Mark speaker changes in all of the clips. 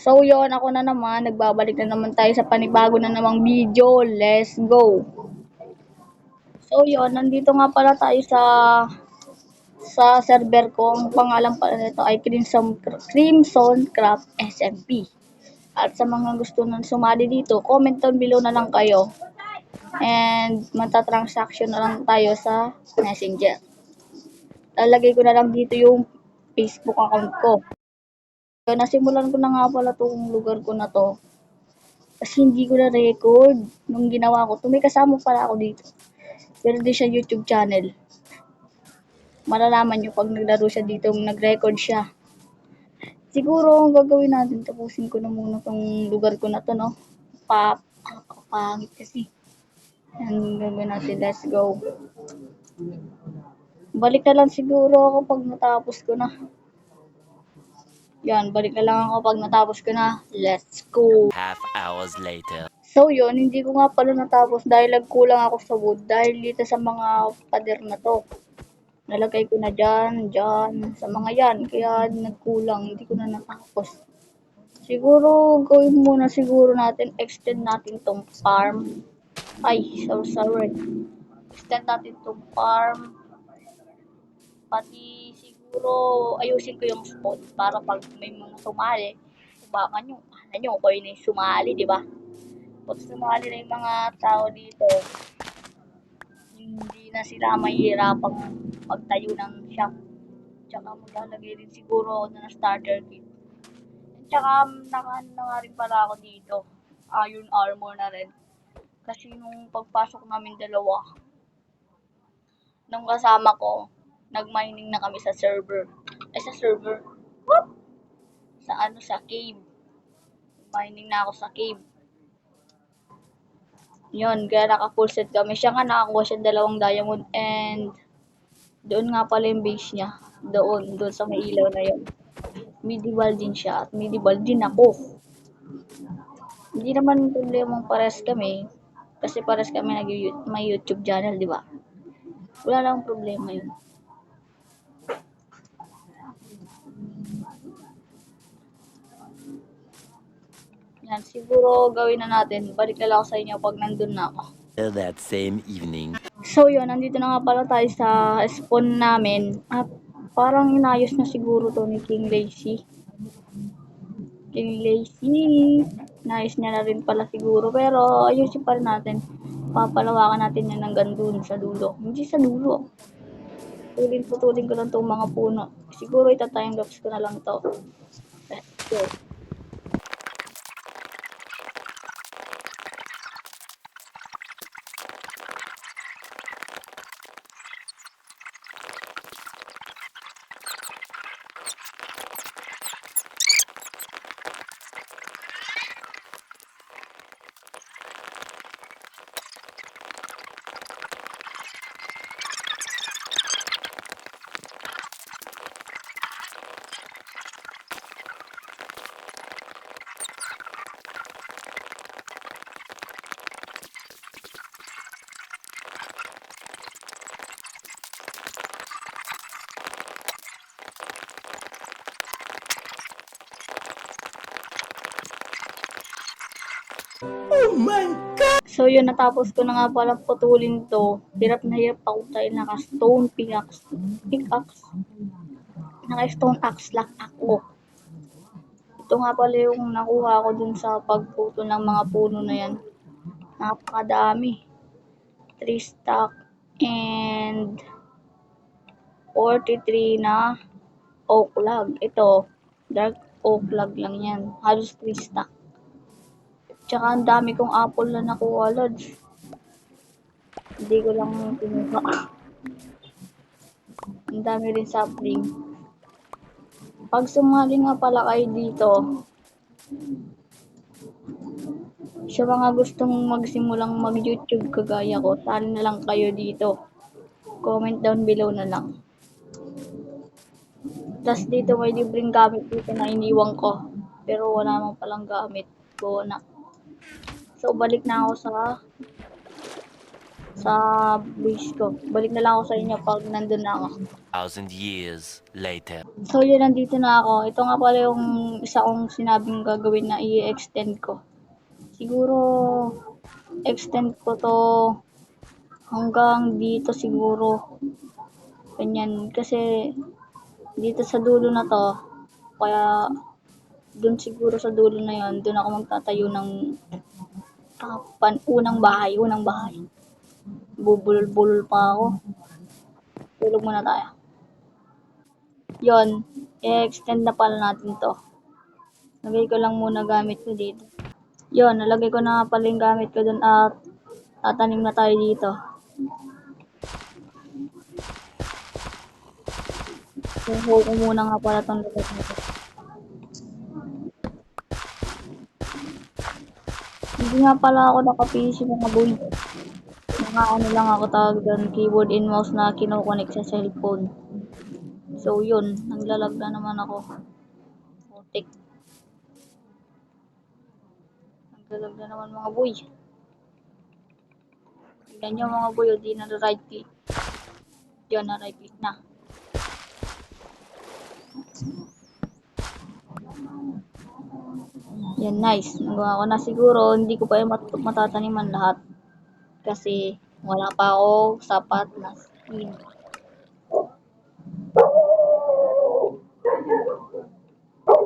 Speaker 1: So yon, ako na naman, nagbabalik na naman tayo sa panibago na namang video. Let's go! So yon, nandito nga pala tayo sa server ko. Ang pangalan pala nito ay Crimson Craft SMP. At sa mga gusto nang sumali dito, comment down below na lang kayo. And magta-transaction na lang tayo sa Messenger. Lalagay ko na lang dito yung Facebook account ko. So, nasimulan ko na nga pala tong lugar ko na to. Kasi hindi ko na record nung ginawa ko. May kasama pala ako dito. Pero di siya YouTube channel. Malalaman nyo pag naglaro siya dito, nag-record siya. Siguro ang gagawin natin, tapusin ko na muna tong lugar ko na to, no? Pangit kasi. Yan, gagawin natin. Let's go. Balik na lang siguro ako pag natapos ko na. Yan, balik na lang ako pag natapos ko na. Let's go.
Speaker 2: Half hours later.
Speaker 1: So yun, hindi ko nga pala natapos dahil nagkulang ako sa wood. Dahil dito sa mga pader na to. Nalagay ko na dyan, sa mga yan. Kaya nagkulang, hindi ko na natapos. Siguro, gawin muna siguro natin, extend natin tong farm. Ay, sorry. Extend natin tong farm. Pati siguro, ayusin ko yung spot para pag may mga sumali, baka nyo, ko yun yung sumali, di ba? Pag sumali na yung mga tao dito, hindi na sila mahihirapang magtayo ng shop. Tsaka maglalagay rin siguro na starter kit. Tsaka nakaano na nga rin pala ako dito. Iron armor na rin. Kasi nung pagpasok namin dalawa, nung kasama ko, nag-mining na kami sa server. Whoop! Sa cave. Mining na ako sa cave. Yun, kaya naka-full set kami. Siya nga nakakuha siya 2 diamond and doon nga pala yung base niya. Doon sa may ilaw na yun. Medieval din siya at medieval din ako. Hindi naman problemang pares kami kasi pares kami may YouTube channel, di ba? Wala lang problema yun. Yan, siguro gawin na natin. Balik na lang ako sa inyo pag nandun na ako.
Speaker 2: That same evening.
Speaker 1: So yun, nandito na nga pala tayo sa spawn namin. At parang inayos na siguro to ni King Lazy. Inayos niya na rin pala siguro. Pero ayusin pa rin natin. Papalawakan natin yan hanggang dun sa dulo. Hindi sa dulo. Putulin ko lang tong mga puno. Siguro itatime lapse ko na lang to. Let's go.
Speaker 2: Oh my God!
Speaker 1: So yun, natapos ko na nga pala putulin to. Hirap na hirap ako dahil naka-stone pickaxe. Naka-stone axe lock ako. Ito nga pala yung nakuha ko dun sa pagputol ng mga puno na yan. Napakadami. 3 stack and 43 na oak log. Ito, dark oak log lang yan. Halos 3 stack. Tsaka ang dami kong apple na nakuha, Lods. Hindi ko lang kinuha. Ang dami rin sapling. Pag sumali nga pala kayo dito, sa mga gustong magsimulang mag-YouTube kagaya ko, sali na lang kayo dito. Comment down below na lang. Tapos dito may libreng gamit dito na iniwan ko. Pero wala naman palang gamit ko na. So balik na ako sa sa base ko. Balik na lang ako sa inyo pag nandun na ako.
Speaker 2: 1,000 years later.
Speaker 1: So yun, nandito na ako. Ito nga pala yung isa kong sinabing gagawin na i-extend ko. Siguro extend ko to hanggang dito siguro. Ganyan. Kasi dito sa dulo na to, kaya dun siguro sa dulo na yon, dun ako magtatayo ng unang bahay. Bubulol-bulol pa ako. Tulog muna tayo. Yon, i-extend na pala natin to. Lagay ko lang muna gamit ko dito. Yon, nalagay ko na pala yung gamit ko dun at tatanim na tayo dito. Kuho ko muna nga pala itong lugar nito. Hindi nga pala ako naka-PC mga boy. Mga ano lang ako tawag doon, keyboard and mouse na kinokonek sa cellphone. So yun, naglalag na naman ako. Putik. Naglalag na naman mga boy. Tignan nyo mga boy, o di na right click. Yun, na right click na. Yan, nice. Nagawa ko na siguro, hindi ko pa yung matataniman lahat. Kasi wala pa ako sapat na speed.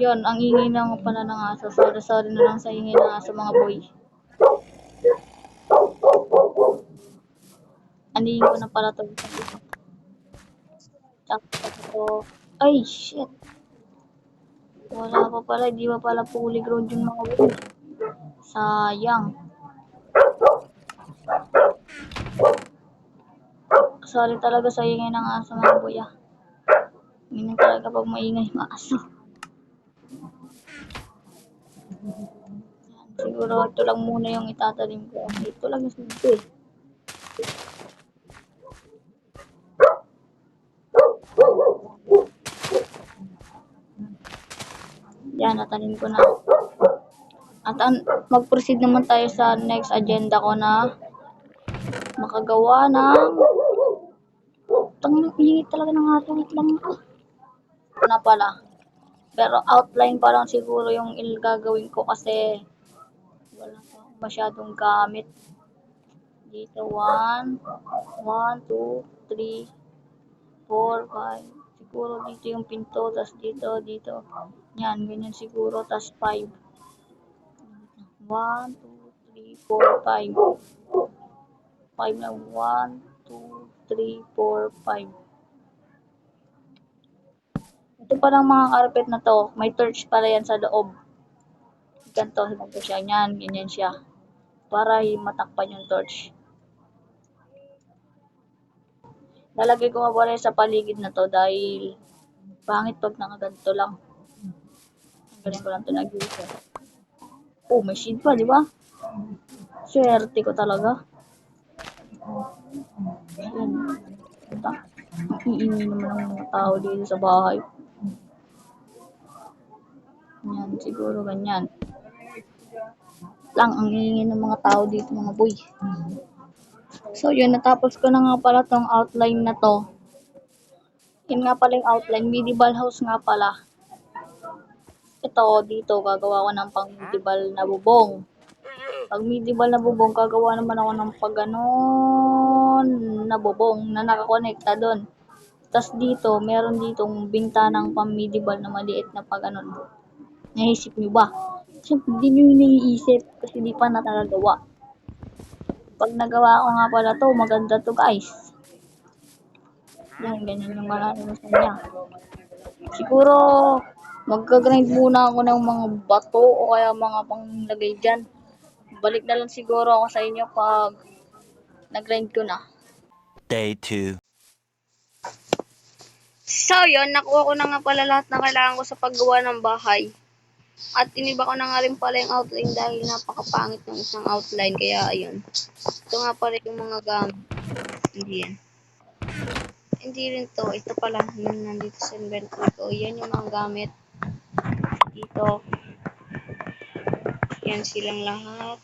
Speaker 1: Yun, ang ingay na pala ng aso. Sorry na lang sa ingay ng aso mga boy. Anihin ko na pala to. Tapos ito. Ay, shit. Wala pa pala. Di ba pala fully grown yung mga boy. Sayang. Sorry talaga sa ingay ng aso mga boy ah. Ganyan talaga pag maingay yung aso. Siguro ito lang muna yung itatanim ko. Ito lang yung sunod eh. Yan, natanim ko na. At mag-proceed naman tayo sa next agenda ko na makagawa ng tangi talaga ng hatungit lang ako. Ito na pala. Pero outline pa lang siguro yung gagawin ko kasi wala pa akong masyadong gamit. Dito 1, 2, 3, 4, 5. Siguro dito yung pinto, tas dito. Yan, ganyan siguro, tas 5. 1, 2, 3, 4, 5. 5 na 1, 2, 3, 4, 5. Ito parang mga carpet na to, may torch pala yan sa loob. Ganito siya, yan, ganyan siya. Para matakpan yung torch. Lalagay ko nga pala sa paligid na to dahil pangit pag nakaganto lang. Galing ko lang ito nag-user. Oh, may shield pa, di ba? Swerte ko talaga. Yan. Iingay naman ang mga tao dito sa bahay. Yan, siguro ganyan. Lang ang iingay ng mga tao dito mga boy. So yun, natapos ko na nga pala tong outline na to. Yun nga pala yung outline, medieval house nga pala. Ito, dito, gagawa ko ng pang medieval na bubong. Pag medieval na bubong, gagawa naman ako ng pag ganon na bubong na nakakonekta doon. Tapos dito, meron ditong bintanang pang medieval na maliit na pag ganon. Naisip nyo ba? Siyempre, hindi nyo iniisip kasi di pa nakagawa. Pag nagawa ko nga pala to, maganda to guys. Yan, ganyan yung maranasan niya. Siguro, magka-grind muna ako ng mga bato o kaya mga panglagay dyan. Balik na lang siguro ako sa inyo pag nag-grind ko na.
Speaker 2: Day 2.
Speaker 1: So, yun, nakuha ko na nga pala lahat na kailangan ko sa paggawa ng bahay. At iniba ko na nga rin pala yung outline dahil napakapangit ng isang outline. Kaya, ayun. Ito nga pala yung mga gamit. Hindi yan. Hindi rin to. Ito pala. Yun, nandito sa inventory ko. Yan yung mga gamit. Dito. Yan silang lahat.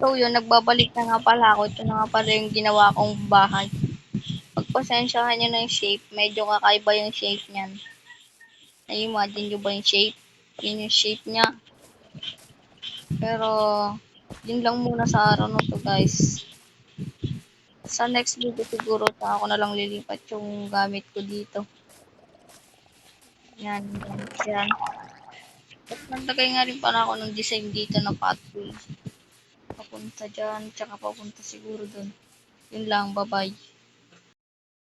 Speaker 1: So yun, nagbabalik na nga pala ako. Ito na nga pala yung ginawa kong bahay. Pagpasensyahan nyo na yung shape. Medyo kakaiba yung shape niyan. Na-imagine nyo ba yung shape? Yun yung shape niya. Pero, yun lang muna sa araw na to guys. Sa next video siguro ako na lang lilipat yung gamit ko dito. Yan, yan. At naglagay nga rin pala ako ng design dito na pathway. Papunta dyan, tsaka papunta siguro dun. Yun lang, bye-bye.